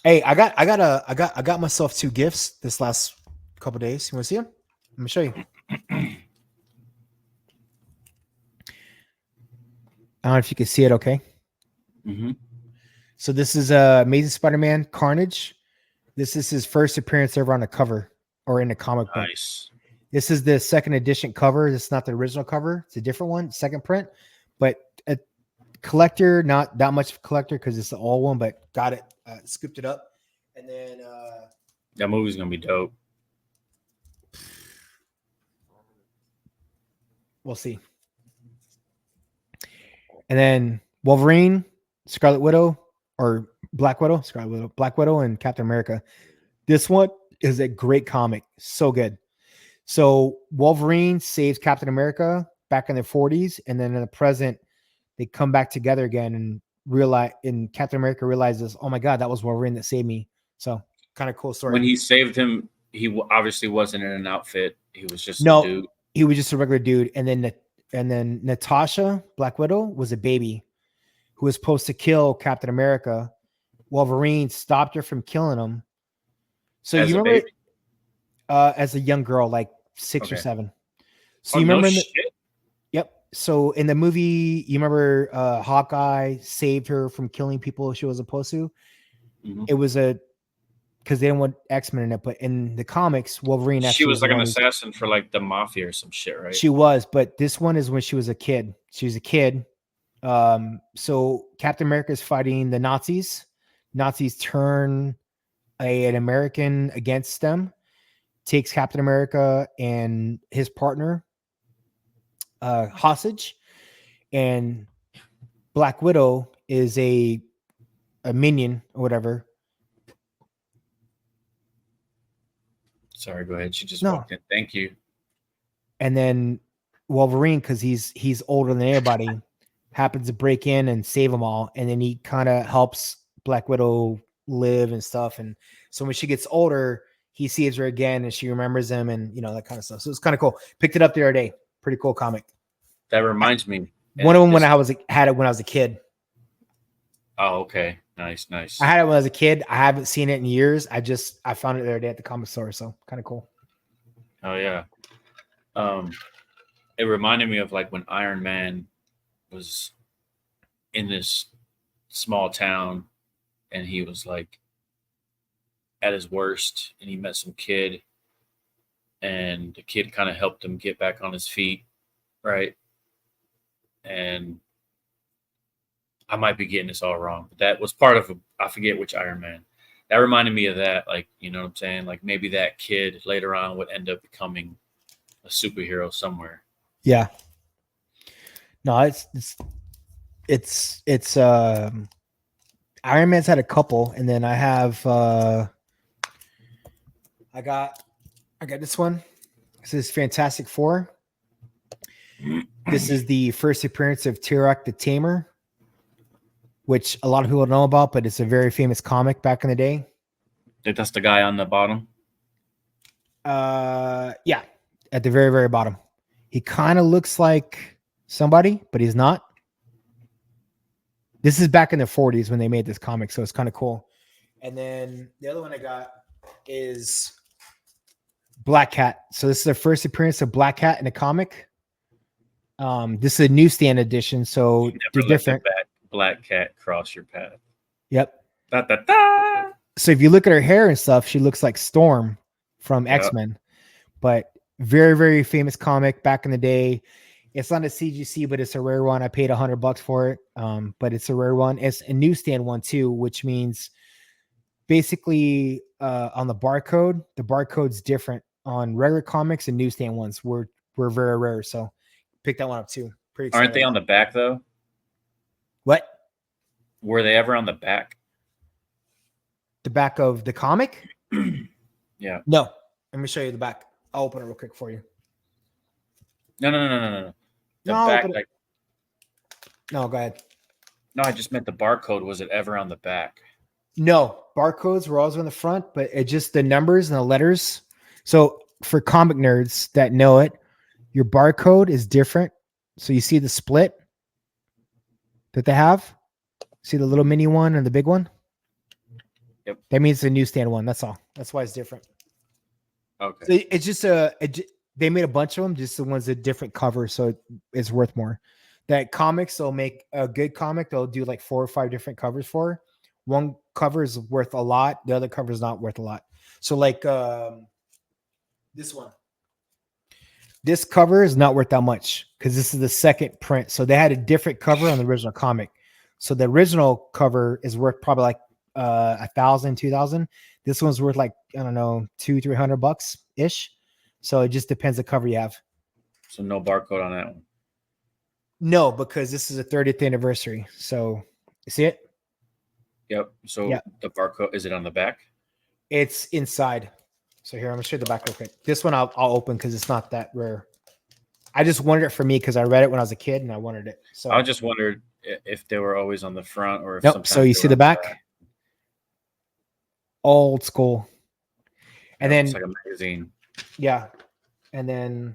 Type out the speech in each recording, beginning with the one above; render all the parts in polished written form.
Hey, I got myself two gifts this last couple days. You want to see them? Let me show you. I don't know if you can see it. Okay. Hmm. So this is Amazing Spider-Man Carnage. This is his first appearance ever on a cover or in a comic book. Nice. This is the second edition cover. It's not the original cover. It's a different one, second print. But a collector, not that much of a collector because it's the old one, but got it, scooped it up. And then That movie's gonna be dope. we'll see. And then Wolverine, Scarlet Widow, or Black Widow, and Captain America. This one is a great comic. So good. So Wolverine saves Captain America back in the 40s, and then in the present, they come back together again and realize, and Captain America realizes, oh my God, that was Wolverine that saved me. So kind of cool story. When he saved him, he obviously wasn't in an outfit. He was just a No, dude. he was just a regular dude. And then Natasha, Black Widow, was a baby who was supposed to kill Captain America. Wolverine stopped her from killing him. So As you a remember baby. as a young girl, like 6 or Okay. 7. So Oh you no remember shit. yep. So in the movie, you remember Hawkeye saved her from killing people she was supposed to. Hmm. It was a because they didn't want X-Men in it, but in the comics, Wolverine She actually was was the like an one who assassin for like the mafia or some shit, right? she was, but this one is when she was a kid. She was a kid. So Captain America is fighting the Nazis. Nazis turn an American against them, takes Captain America and his partner hostage, and Black Widow is a minion or whatever. Sorry, go ahead. She just No, walked in. Thank you. and then Wolverine, because he's older than everybody, happens to break in and save them all, and then he kind of helps Black Widow live and stuff. And so when she gets older, he saves her again, and she remembers him, and that kind of stuff. So it's kind of cool. Picked it up the other day. Pretty cool comic. That reminds me. One of them when This. had it when I was a kid. Oh, okay. Nice, I nice. had it when I was a kid. I haven't seen it in years. I found it the other day at the comic store, so kind of cool. Oh yeah. Um, it reminded me of like when Iron Man was in this small town and he was like at his worst and he met some kid and the kid kind of helped him get back on his feet, right? And I might be getting this all wrong, but that was part of I forget which Iron Man. That reminded me of that, like you know what I'm saying? Like maybe that kid later on would end up becoming a superhero somewhere. Yeah. No, it's Iron Man's had a couple, and then I have I got I got this one. This is Fantastic Four. This is the first appearance of Turok the Tamer, which a lot of people don't know about, but it's a very famous comic back in the day. Think that's the guy on the bottom. Yeah, at the very very bottom. He kind of looks like somebody, but he's not. This is back in the 40s when they made this comic, so it's kind of cool. And then the other one I got is Black Cat. So this is the first appearance of Black Cat in a comic. This is a newsstand edition, so You they're never let the different. black cat cross your path. Yep. Da, da, da. So if you look at her hair and stuff, she looks like Storm from Yeah. X-Men. But very, very famous comic back in the day. It's not a CGC, but it's a rare one. I paid $100 for it. But it's a rare one. It's a newsstand one too, which means basically on the barcode's different on regular comics and newsstand ones. We're very rare. So pick that one up too. Pretty Aren't excited they about on that. the back though? What? Were they ever on the back? The back of the comic? Yeah. No. Let me show you the back. I'll open it real quick for you. No, no, no, no, no, no. No, The I'll back, open it. like, No, go ahead. no, I just meant the barcode. Was it ever on the back? No, barcodes were always on the front, but it just the numbers and the letters. So for comic nerds that know it, your barcode is different. So you see the split that they have. See the little mini one and the big one. Yep. That means the newsstand one. That's all. That's why it's different. Okay. So it's just they made a bunch of them, just the ones with different covers, so it's worth more. That comics, they'll make a good comic. They'll do like 4 or 5 different covers for. One cover is worth a lot. The other cover is not worth a lot. So like this one. This cover is not worth that much because this is the second print. So they had a different cover on the original comic. So the original cover is worth probably like 1,000, 2,000. This one's worth like, I don't know, $200-300 ish. So it just depends the cover you have. So no barcode on that one. No, because this is a 30th anniversary. So you see it? Yep. So Yeah. the barcode, is it on the back? It's inside. So here, I'm gonna show you the back real quick. This one I'll open because it's not that rare. I just wanted it for me because I read it when I was a kid and I wanted it. So I just wondered if they were always on the front or if nope. sometimes So you they see were the on back? Old school. And then it's like a magazine. yeah. And then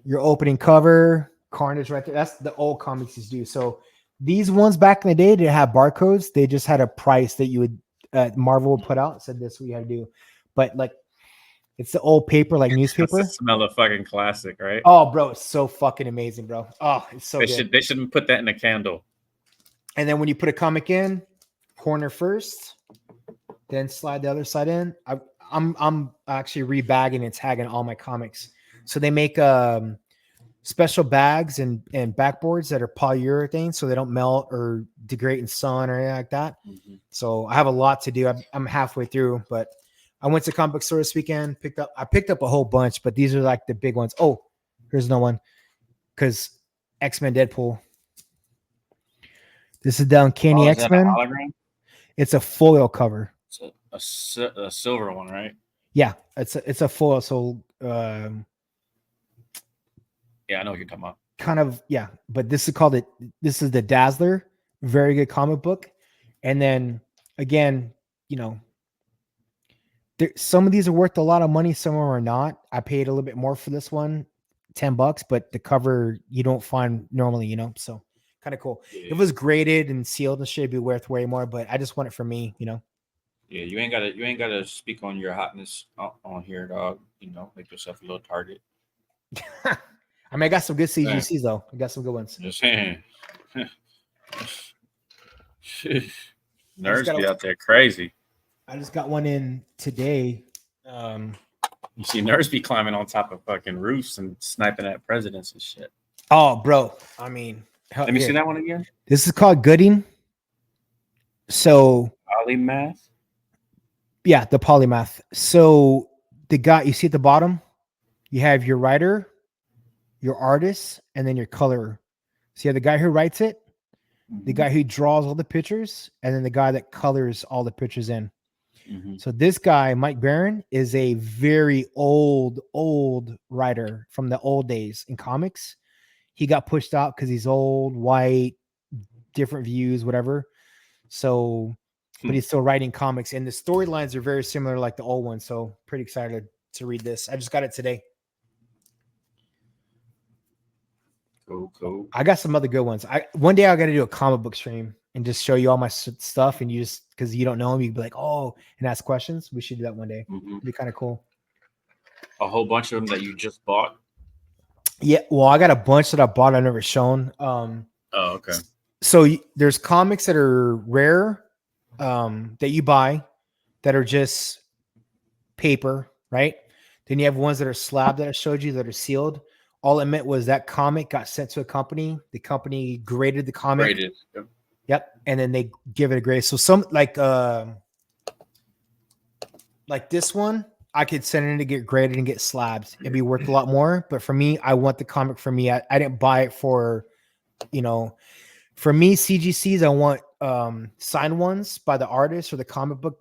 your opening cover, Carnage right there. That's the old comics used to do. So these ones back in the day didn't have barcodes. They just had a price that you would Marvel would put out. Said this is what you had to do. But like it's the old paper, like That's newspaper. the smell of fucking classic, right? Oh, bro, it's so fucking amazing, bro. Oh, it's so They good. shouldn't put that in a candle. And then when you put a comic in, corner first, then slide the other side in. I'm actually rebagging and tagging all my comics. So they make special bags and backboards that are polyurethane so they don't melt or degrade in sun or anything like that. Mm-hmm. So I have a lot to do. I'm halfway through, but I went to comic book store this weekend, I picked up a whole bunch, but these are like the big ones. Oh, here's no one because X-Men Deadpool. This is the Uncanny Oh, is that a X-Men. hologram? It's a foil cover. It's a silver one, right? Yeah, it's a foil. So yeah, I know what you're talking about. Kind of, yeah. But this is called it. This is the Dazzler. Very good comic book. And then again, you know, some of these are worth a lot of money. Some of them are not. I paid a little bit more for this one, $10, but the cover you don't find normally, you know. So kind of cool. Yeah. If it was graded and sealed, it should be worth way more. But I just want it for me, you know. Yeah, you ain't gotta speak on your hotness on here, dog. You know, make yourself a little target. I mean, I got some good CGCs though. I got some good ones. Just saying. Nerds be out there crazy. I just got one in today. You see nerds be climbing on top of fucking roofs and sniping at presidents and shit. Oh, bro. I mean, let me see that one again. This is called Gooding. So polymath. Yeah, the polymath. So the guy you see at the bottom, you have your writer, your artist, and then your colorer. So you have the guy who writes it, the guy who draws all the pictures, and then the guy that colors all the pictures in. Mm-hmm. So this guy, Mike Barron, is a very old writer from the old days in comics. He got pushed out because he's old, white, different views, whatever. So, but he's still writing comics, and the storylines are very similar like the old ones. So pretty excited to read this. I just got it today. Cool. I got some other good ones. One day I got to do a comic book stream and just show you all my stuff, and you just because you don't know them, you can be like, oh, and ask questions. We should do that one day. Mm-hmm. It'd be kind of cool. A whole bunch of them that you just bought. Yeah, well, I got a bunch that I bought I've never shown. Oh, okay. So there's comics that are rare, that you buy, that are just paper, right? Then you have ones that are slab that I showed you that are sealed. All it meant was that comic got sent to a company. The company graded the comic. Yep. And then they give it a grade. So some like this one, I could send it in to get graded and get slabs. It'd be worth a lot more. But for me, I want the comic for me. I didn't buy it for, for me, CGCs, I want signed ones by the artist or the comic book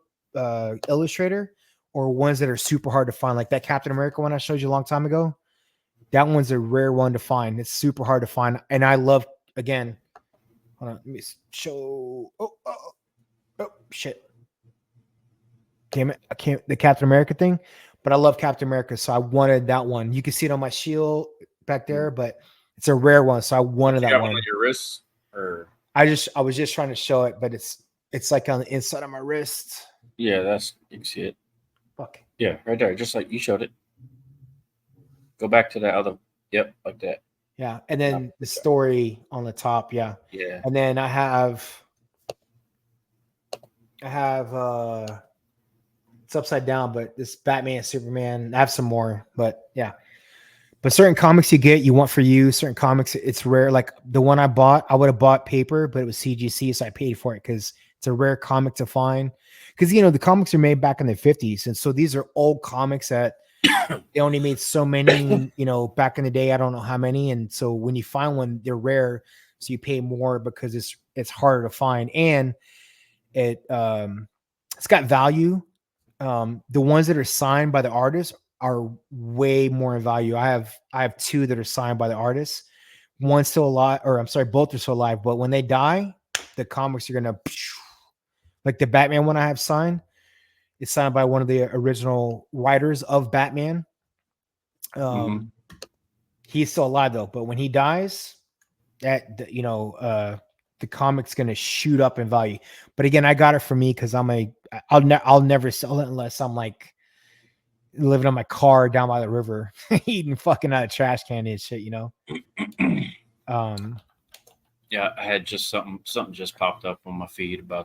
illustrator, or ones that are super hard to find. Like that Captain America one I showed you a long time ago. That one's a rare one to find. It's super hard to find. And I love, again, hold on, let me show. Oh, shit. Damn it. I can't, the Captain America thing, but I love Captain America. So I wanted that one. You can see it on my shield back there, but it's a rare one. So I wanted that one. On your wrist, or I was just trying to show it, but it's like on the inside of my wrist. Yeah, that's you can see it. Fuck. Yeah, right there, just like you showed it. Go back to that other. Yep, like that. Yeah. And No, then the story on the top. Yeah. yeah. And then I have it's upside down, but this Batman, Superman, I have some more, but yeah. But certain comics you want for you, certain comics it's rare. Like the one I bought, I would have bought paper, but it was CGC, so I paid for it because it's a rare comic to find. Because the comics are made back in the 50s, and so these are old comics that they only made so many. Back in the day, I don't know how many, and so when you find one, they're rare, so you pay more because it's harder to find, and it's got value. The ones that are signed by the artist are way more in value. I have two that are signed by the artist. One's still alive, or I'm sorry, both are still alive. But when they die, the comics are gonna like the Batman one I have signed. It's signed by one of the original writers of Batman. Hmm. Um, he's still alive though, but when he dies, the comic's gonna shoot up in value. But again, I got it for me because I'll never sell it unless I'm like living on my car down by the river, eating fucking out of trash can and shit. Um, Yeah, I had just something just popped up on my feed about